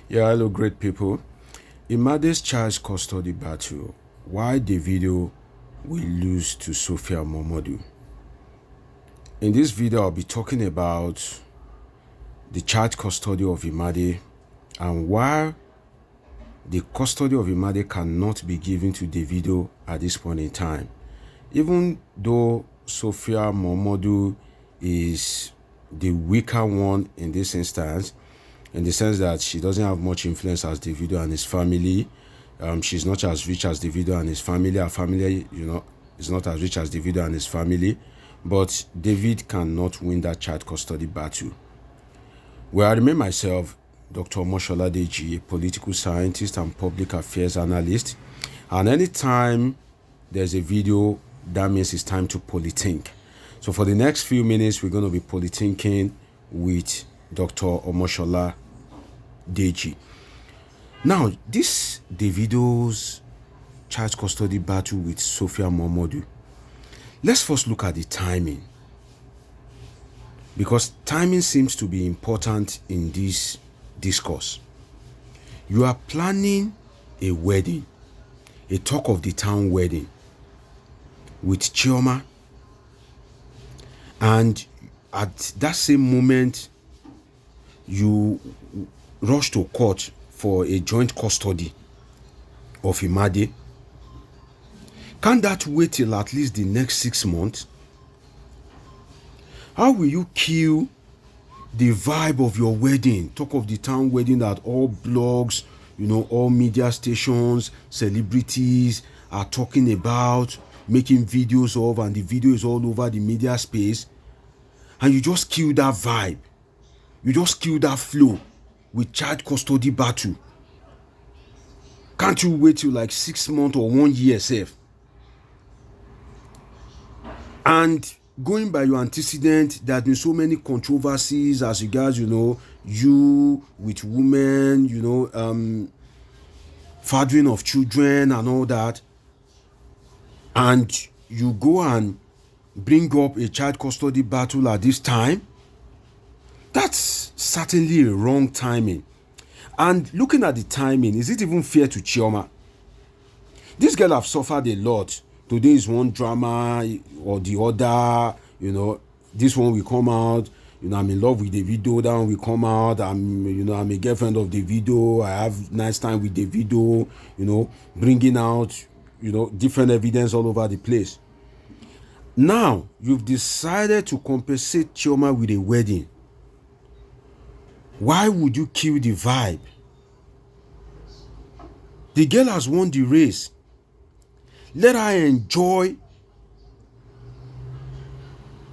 Yeah, hello, great people. Imade's child custody battle. Why Davido will lose to Sophia Momodu. In this video, I'll be talking about the child custody of Imade and why the custody of Imade cannot be given to Davido at this point in time. Even though Sophia Momodu is the weaker one in this instance, in the sense that she doesn't have much influence as Davido and his family. She's not as rich as Davido and his family. Her family, is not as rich as Davido and his family. But David cannot win that child custody battle. Well, I remain myself, Dr. Omoshola Deji, a political scientist and public affairs analyst. And anytime there's a video, that means it's time to polithink. So for the next few minutes, we're going to be politinking with Dr. Omoshola Deji. Now, this Davido's child custody battle with Sophia Momodu. Let's first look at the timing, because timing seems to be important in this discourse. You are planning a wedding, a talk of the town wedding with Chioma, and at that same moment, you rush to court for a joint custody of Imade. Can't that wait till at least the next 6 months? How will you kill the vibe of your wedding, talk of the town wedding that all blogs, all media stations, celebrities are talking about, making videos of, and the video is all over the media space, and you just kill that vibe? You just kill that flow with child custody battle. Can't you wait till like 6 months or 1 year safe? And going by your antecedent, there have been so many controversies as regards, you with women, fathering of children and all that. And you go and bring up a child custody battle at this time. That's certainly a wrong timing. And looking at the timing, is it even fair to Chioma? This girl have suffered a lot. Today is one drama or the other. This one will come out. I'm in love with Davido. That one will come out. I'm a girlfriend of Davido. I have nice time with Davido. Bringing out, different evidence all over the place. Now you've decided to compensate Chioma with a wedding. Why would you kill the vibe? The girl has won the race. Let her enjoy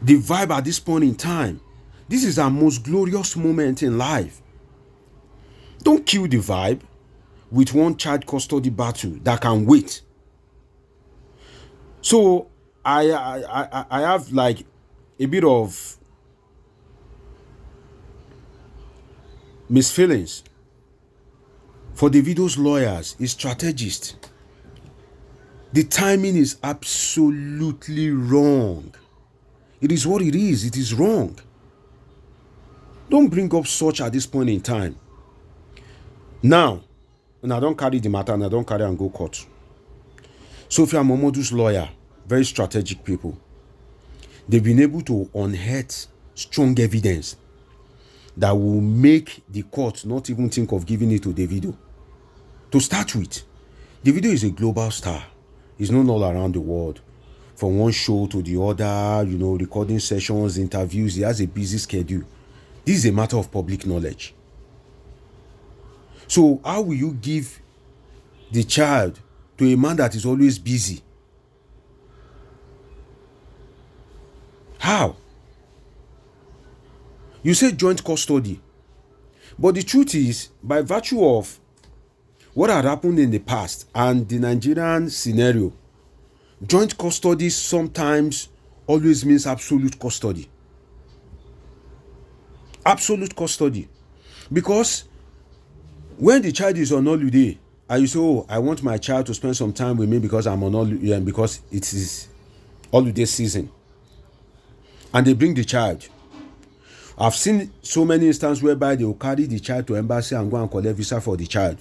the vibe at this point in time. This is her most glorious moment in life. Don't kill the vibe with one child custody battle that can wait. So I have like a bit of misfeelings for Davido's lawyers, his strategist. The timing is absolutely wrong. It is what it is. It is wrong. Don't bring up such at this point in time. Now, and I don't carry the matter and I don't carry and go court. Sophia Momodu's lawyer, very strategic people. They've been able to unearth strong evidence that will make the court not even think of giving it to Davido. To start with, Davido is a global star. He's known all around the world. From one show to the other, recording sessions, interviews. He has a busy schedule. This is a matter of public knowledge. So how will you give the child to a man that is always busy? How? You say joint custody. But the truth is, by virtue of what had happened in the past and the Nigerian scenario, joint custody sometimes always means absolute custody. Absolute custody. Because when the child is on holiday, and you say, oh, I want my child to spend some time with me because I'm on holiday, because it is holiday season, and they bring the child. I've seen so many instances whereby they will carry the child to embassy and go and collect visa for the child,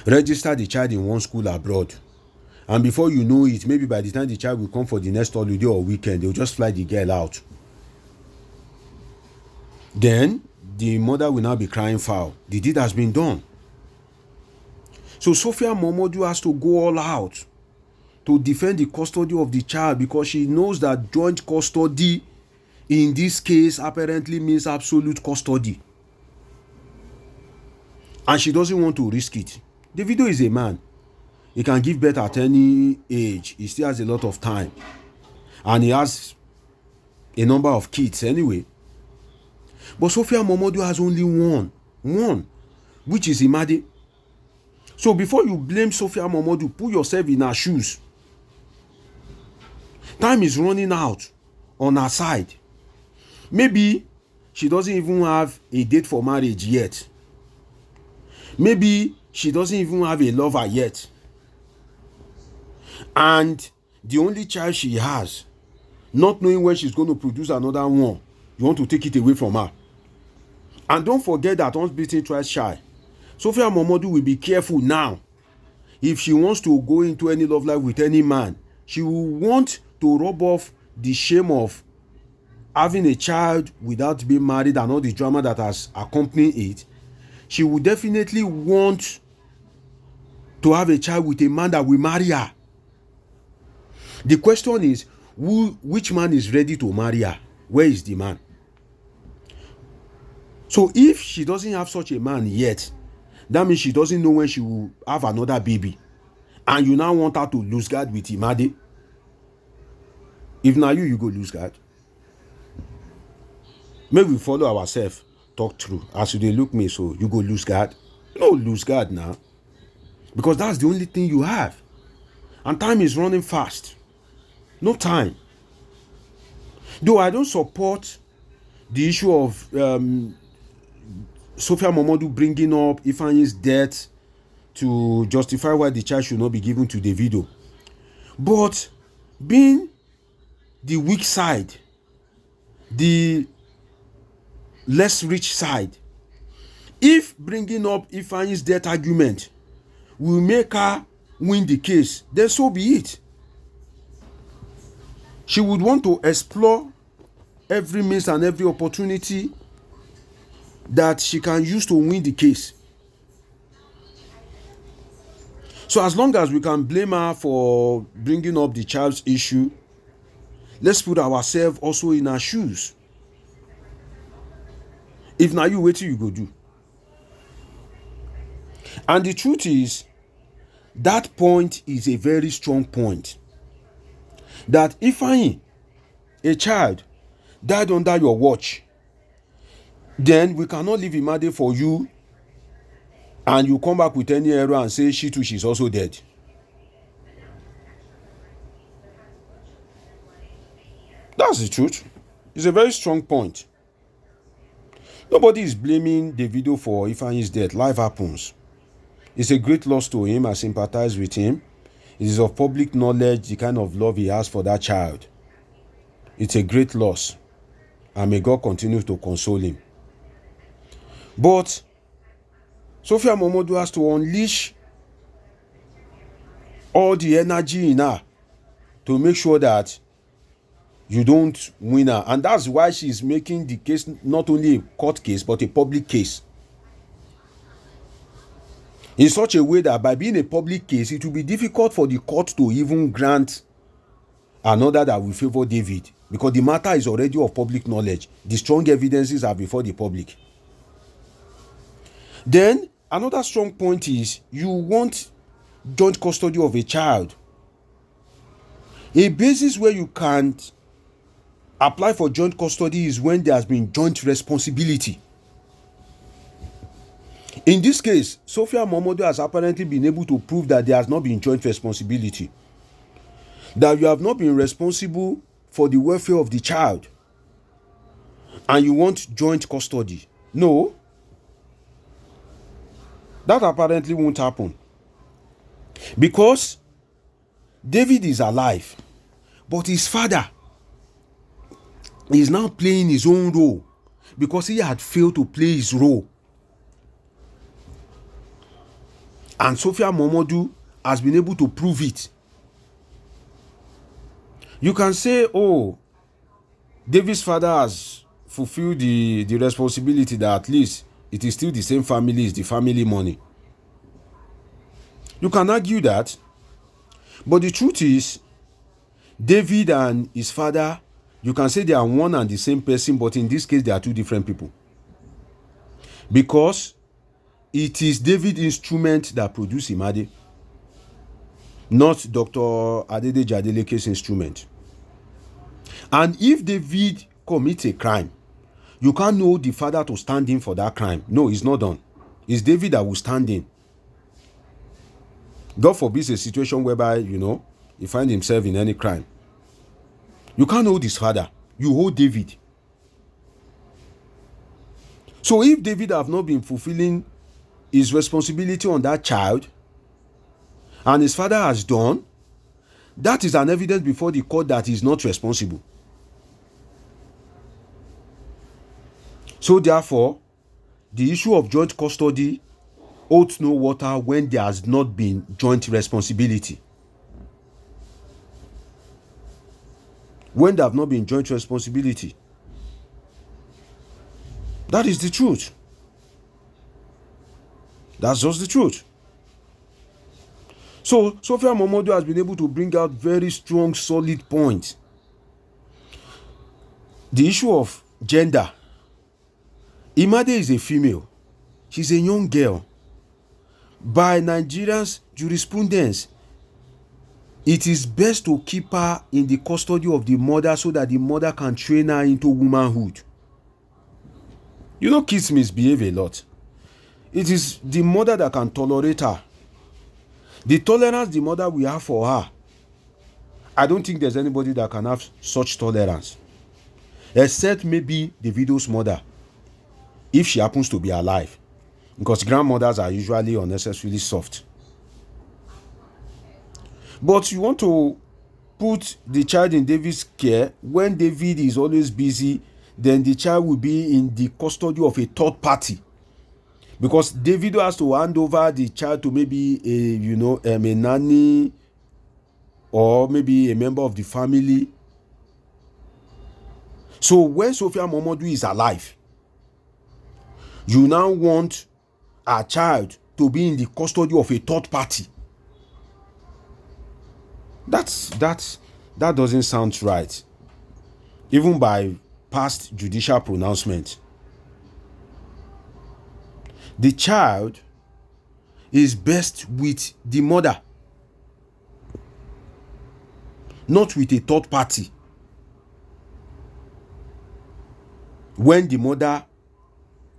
register the child in one school abroad, and before you know it, maybe by the time the child will come for the next holiday or weekend, they'll just fly the girl out. Then the mother will now be crying foul. The deed has been done. So Sophia Momodu has to go all out to defend the custody of the child, because she knows that joint custody in this case apparently means absolute custody. And she doesn't want to risk it. Davido is a man. He can give birth at any age. He still has a lot of time. And he has a number of kids anyway. But Sophia Momodu has only one, which is Imade. So before you blame Sophia Momodu, put yourself in her shoes. Time is running out on her side. Maybe she doesn't even have a date for marriage yet. Maybe she doesn't even have a lover yet. And the only child she has, not knowing when she's going to produce another one, you want to take it away from her. And don't forget that once beaten, twice shy. Sophia Momodu will be careful now. If she wants to go into any love life with any man, she will want to rub off the shame of having a child without being married and all the drama that has accompanied it. She will definitely want to have a child with a man that will marry her. The question is, which man is ready to marry her? Where is the man? So if she doesn't have such a man yet, that means she doesn't know when she will have another baby. And you now want her to lose guard with Imade. If now you go lose guard. Maybe we follow ourselves, talk through. As you dey look me, so you go lose guard. No lose guard now. Because that's the only thing you have. And time is running fast. No time. Though I don't support the issue of Sophia Momodu bringing up Ifeanyi's death to justify why the child should not be given to Davido. But being the weak side, the less rich side, if bringing up Ifeanyi's death argument will make her win the case, then so be it. She would want to explore every means and every opportunity that she can use to win the case. So as long as we can blame her for bringing up the child's issue, let's put ourselves also in her shoes. If now you wait till you go do. And the truth is, that point is a very strong point. That if a child died under your watch, then we cannot leave Imade for you and you come back with any error and say she too, she's also dead. That's the truth. It's a very strong point. Nobody is blaming Davido for Ifeanyi's death. Life happens. It's a great loss to him. I sympathize with him. It is of public knowledge the kind of love he has for that child. It's a great loss. And may God continue to console him. But Sophia Momodu has to unleash all the energy in her to make sure that you don't win her. And that's why she's making the case not only a court case, but a public case. In such a way that by being a public case, it will be difficult for the court to even grant an order that will favor David, because the matter is already of public knowledge. The strong evidences are before the public. Then, another strong point is you want joint custody of a child. A basis where you can't apply for joint custody is when there has been joint responsibility. In this case, Sophia Momodu has apparently been able to prove that there has not been joint responsibility. That you have not been responsible for the welfare of the child. And you want joint custody. No. That apparently won't happen. Because David is alive. But his father is now playing his own role because he had failed to play his role. And Sophia Momodu has been able to prove it. You can say, oh, David's father has fulfilled the responsibility that at least it is still the same family, it's the family money. You can argue that. But the truth is, David and his father, you can say they are one and the same person, but in this case, they are two different people. Because it is David's instrument that produced Imade, not Dr. David Adeleke's instrument. And if David commits a crime, you can't know the father to stand in for that crime. No, it's not done. It's David that will stand in. God forbid a situation whereby, he finds himself in any crime. You can't hold his father. You hold David. So if David have not been fulfilling his responsibility on that child, and his father has done, that is an evidence before the court that he is not responsible. So therefore, the issue of joint custody holds no water when there has not been joint responsibility. When there have not been joint responsibility. That is the truth. That's just the truth. So Sophia Momodu has been able to bring out very strong, solid points. The issue of gender. Imade is a female. She's a young girl. By Nigeria's jurisprudence, it is best to keep her in the custody of the mother so that the mother can train her into womanhood. Kids misbehave a lot. It is the mother that can tolerate her. The tolerance the mother will have for her, I don't think there's anybody that can have such tolerance. Except maybe Davido's mother, if she happens to be alive. Because grandmothers are usually unnecessarily soft. But you want to put the child in David's care when David is always busy, then the child will be in the custody of a third party. Because Davido has to hand over the child to maybe a nanny or maybe a member of the family. So when Sophia Momodu is alive, you now want a child to be in the custody of a third party. That doesn't sound right. Even by past judicial pronouncement. The child is best with the mother, not with a third party. When the mother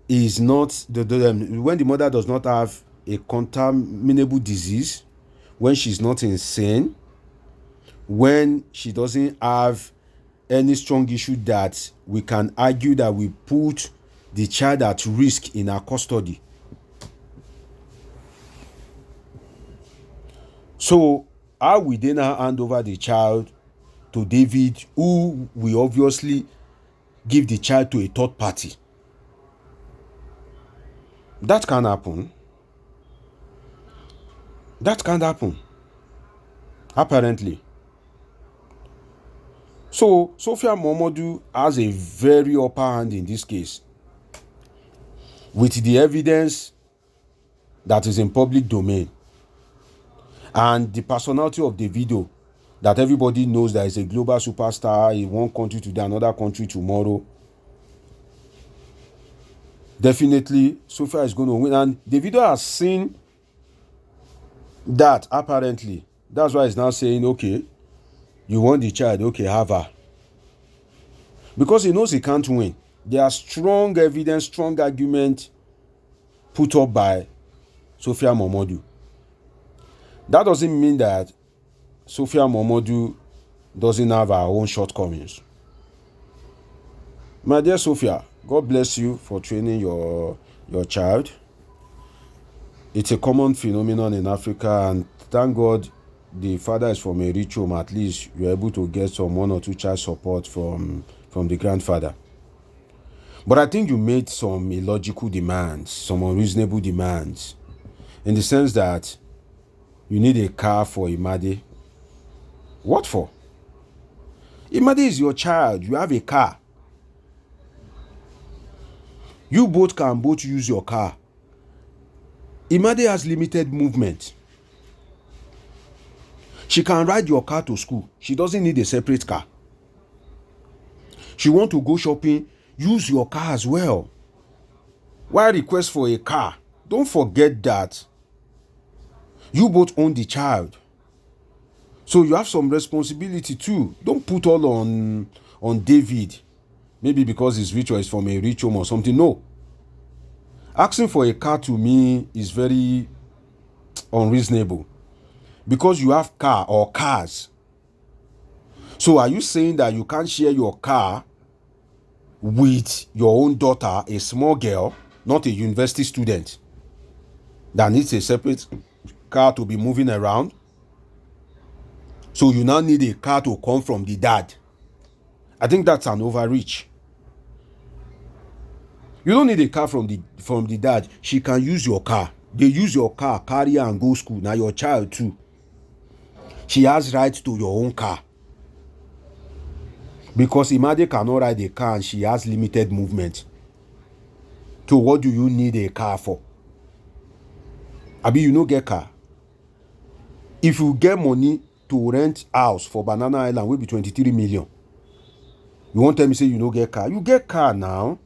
is not when the mother does not have a contaminable disease, when she's not insane, when she doesn't have any strong issue that we can argue that we put the child at risk in our custody. So how we then now hand over the child to David, who will obviously give the child to a third party? That can happen. That can't happen. Apparently. So Sophia Momodu has a very upper hand in this case. With the evidence that is in public domain. And the personality of Davido, that everybody knows that is a global superstar in one country today, another country tomorrow. Definitely, Sophia is going to win. And Davido has seen that, apparently. That's why he's now saying, okay, you want the child, okay, have her. Because he knows he can't win. There are strong evidence, strong argument put up by Sophia Momodu. That doesn't mean that Sophia Momodu doesn't have her own shortcomings. My dear Sophia, God bless you for training your child. It's a common phenomenon in Africa, and thank God the father is from a rich home. At least you're able to get some 1 or 2 child support from the grandfather. But I think you made some illogical demands, some unreasonable demands, in the sense that you need a car for Imade. What for? Imade is your child. You have a car. You both can both use your car. Imade has limited movement. She can ride your car to school. She doesn't need a separate car. She want to go shopping, use your car as well. Why request for a car? Don't forget that you both own the child. So you have some responsibility too. Don't put all on David. Maybe because he's rich or he's from a rich home or something. No. Asking for a car to me is very unreasonable. Because you have car or cars. So are you saying that you can't share your car with your own daughter, a small girl, not a university student, that needs a separate car to be moving around? So you now need a car to come from the dad. I think that's an overreach. You don't need a car from the dad. She can use your car. They use your car, carry her and go school. Now your child too. She has right to your own car. Because Imade cannot ride a car and she has limited movement. So what do you need a car for? Abi, you no get car. If you get money to rent house for Banana Island, will be 23 million. You won't tell me say you no get car. You get car now.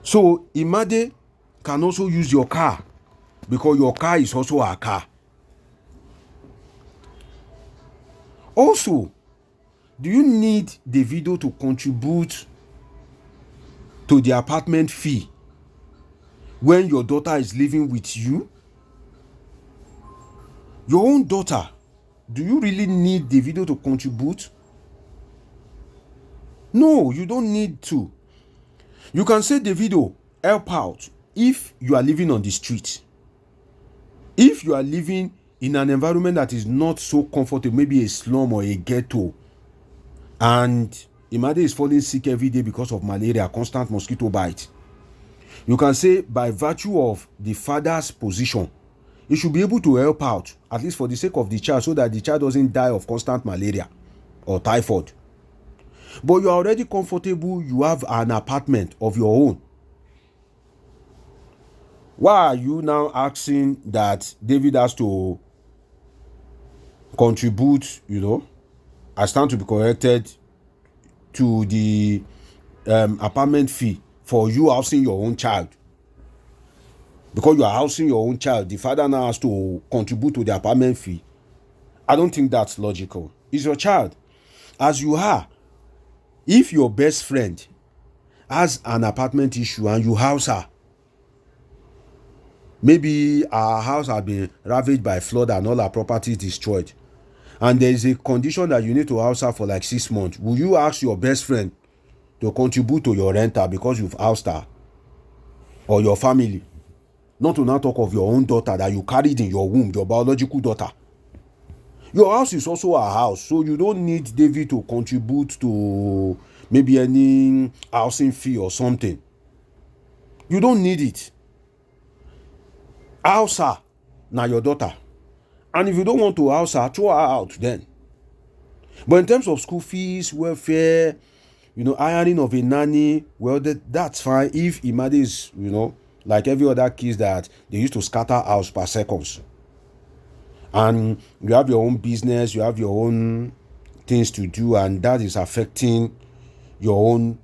So Imade can also use your car because your car is also her car. Also, do you need Davido to contribute to the apartment fee when your daughter is living with you? Your own daughter, do you really need Davido to contribute? No, you don't need to. You can say, Davido, help out if you are living on the street. If you are living in an environment that is not so comfortable, maybe a slum or a ghetto, and Imade is falling sick every day because of malaria, constant mosquito bite, you can say, by virtue of the father's position, you should be able to help out, at least for the sake of the child, so that the child doesn't die of constant malaria or typhoid. But you are already comfortable, you have an apartment of your own. Why are you now asking that David has to contribute, I stand to be corrected, to the apartment fee for you housing your own child? Because you are housing your own child, the father now has to contribute to the apartment fee. I don't think that's logical. It's your child. As you are, if your best friend has an apartment issue and you house her, maybe our house has been ravaged by flood and all her property destroyed, and there is a condition that you need to house her for like 6 months, will you ask your best friend to contribute to your rental because you've housed her? Or your family? Not to now talk of your own daughter that you carried in your womb, your biological daughter. Your house is also a house, so you don't need David to contribute to maybe any housing fee or something. You don't need it. House her, now your daughter. And if you don't want to house her, throw her out then. But in terms of school fees, welfare, hiring of a nanny, well, that's fine if Imade is, like every other kids that they used to scatter house per seconds. And you have your own business, you have your own things to do, and that is affecting your own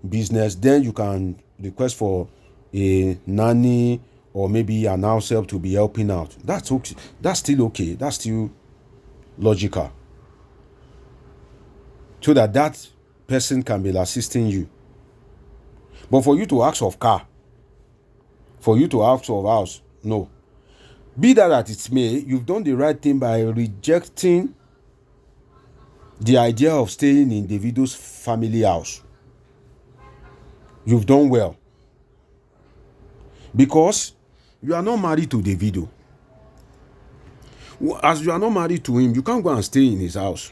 business. Then you can request for a nanny or maybe an house help to be helping out. That's okay. That's still okay. That's still logical. So that person can be assisting you. But for you to ask of car, for you to ask of house, no. Be that as it may, you've done the right thing by rejecting the idea of staying in Davido's family house. You've done well. Because you are not married to Davido. As you are not married to him, you can't go and stay in his house.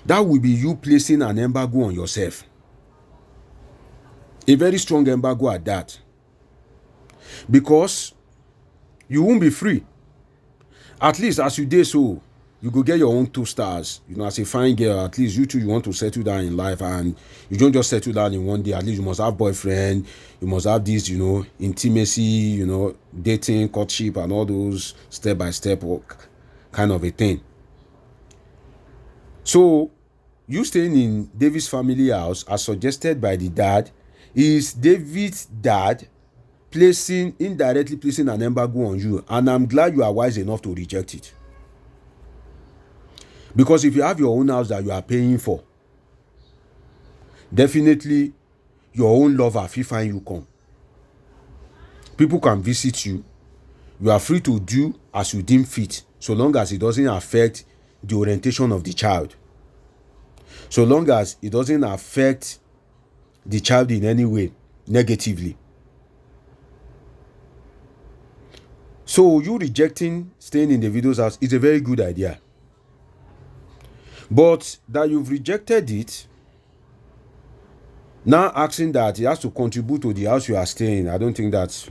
That will be you placing an embargo on yourself. A very strong embargo at that. Because you won't be free. At least as you did so, you go get your own 2 stars. As a fine girl, at least you two, you want to settle down in life, and you don't just settle down in one day. At least you must have boyfriend, you must have this, intimacy, dating, courtship, and all those step-by-step kind of a thing. So, you staying in David's family house, as suggested by the dad, is David's dad indirectly placing an embargo on you, and I'm glad you are wise enough to reject it. Because if you have your own house that you are paying for, definitely your own lover fit find you come. People can visit you. You are free to do as you deem fit, so long as it doesn't affect the orientation of the child. So long as it doesn't affect the child in any way negatively. So you rejecting staying in Davido's house is a very good idea. But that you've rejected it, now asking that he has to contribute to the house you are staying, I don't think that's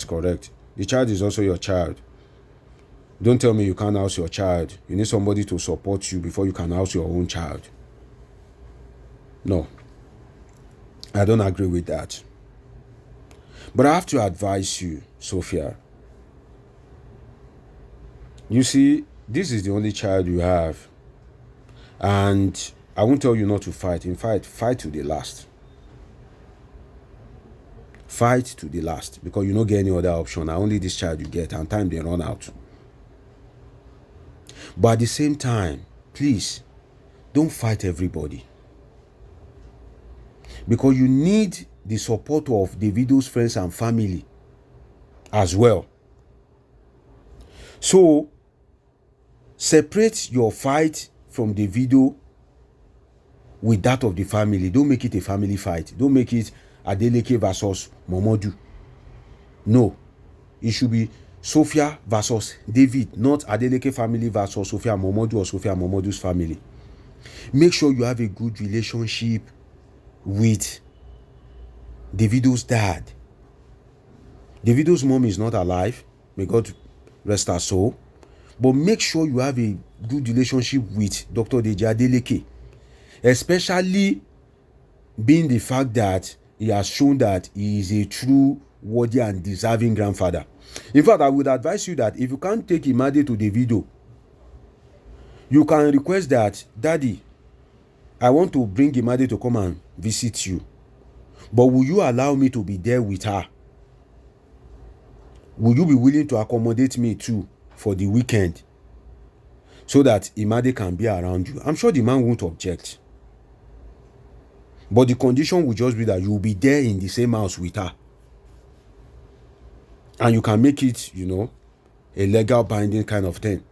correct. The child is also your child. Don't tell me you can't house your child. You need somebody to support you before you can house your own child. No, I don't agree with that. But I have to advise you, Sophia. You see, this is the only child you have. And I won't tell you not to fight. In fact, fight to the last. Fight to the last. Because you don't get any other option. Now only this child you get, and time they run out. But at the same time, please, don't fight everybody. Because you need the support of Davido's friends and family as well. So, separate your fight from Davido with that of the family. Don't make it a family fight. Don't make it Adeleke versus Momodu. No. It should be Sophia versus David, not Adeleke family versus Sophia Momodu or Sophia Momodu's family. Make sure you have a good relationship with Davido's dad. Davido's mom is not alive. May God rest her soul. But make sure you have a good relationship with Dr. David Adeleke. Especially being the fact that he has shown that he is a true, worthy and deserving grandfather. In fact, I would advise you that if you can't take Imade to Davido, you can request that, Daddy, I want to bring Imade to come and visit you. But will you allow me to be there with her? Will you be willing to accommodate me too for the weekend so that Imade can be around you? I'm sure the man won't object. But the condition will just be that you will be there in the same house with her. And you can make it, a legal binding kind of thing.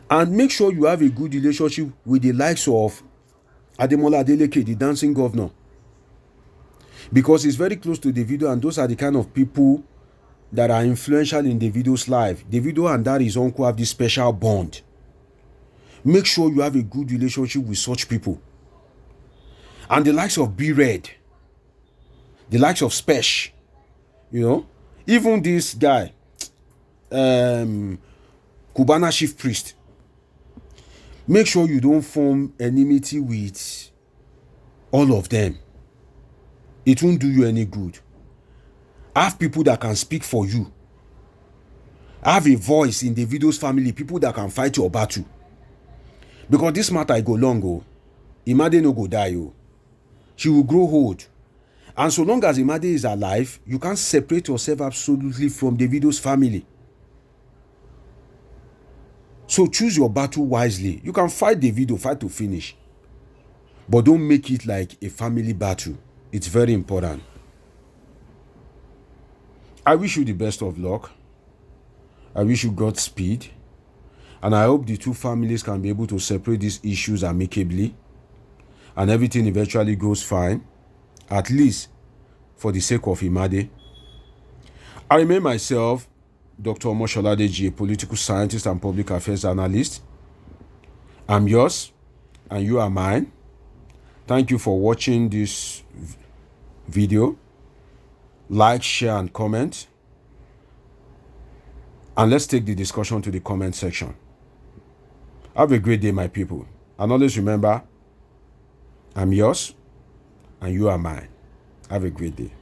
And make sure you have a good relationship with the likes of Ademola Adeleke, the dancing governor. Because he's very close to Davido, and those are the kind of people that are influential in Davido's life. Davido and that his uncle have this special bond. Make sure you have a good relationship with such people. And the likes of B-Red, the likes of Spesh, even this guy, Cubana chief priest. Make sure you don't form enmity with all of them. It won't do you any good. Have people that can speak for you. Have a voice in Davido's family, people that can fight your battle. Because this matter go long, Imade no go die, she will grow old. And so long as Imade is alive, you can't separate yourself absolutely from Davido's family. So choose your battle wisely. You can fight Davido, fight to finish. But don't make it like a family battle. It's very important. I wish you the best of luck. I wish you Godspeed. And I hope the two families can be able to separate these issues amicably. And everything eventually goes fine. At least for the sake of Imade. I remain myself, Dr. Omoshola Deji, a political scientist and public affairs analyst. I'm yours and you are mine. Thank you for watching this video. Like, share, and comment. And let's take the discussion to the comment section. Have a great day, my people. And always remember, I'm yours and you are mine. Have a great day.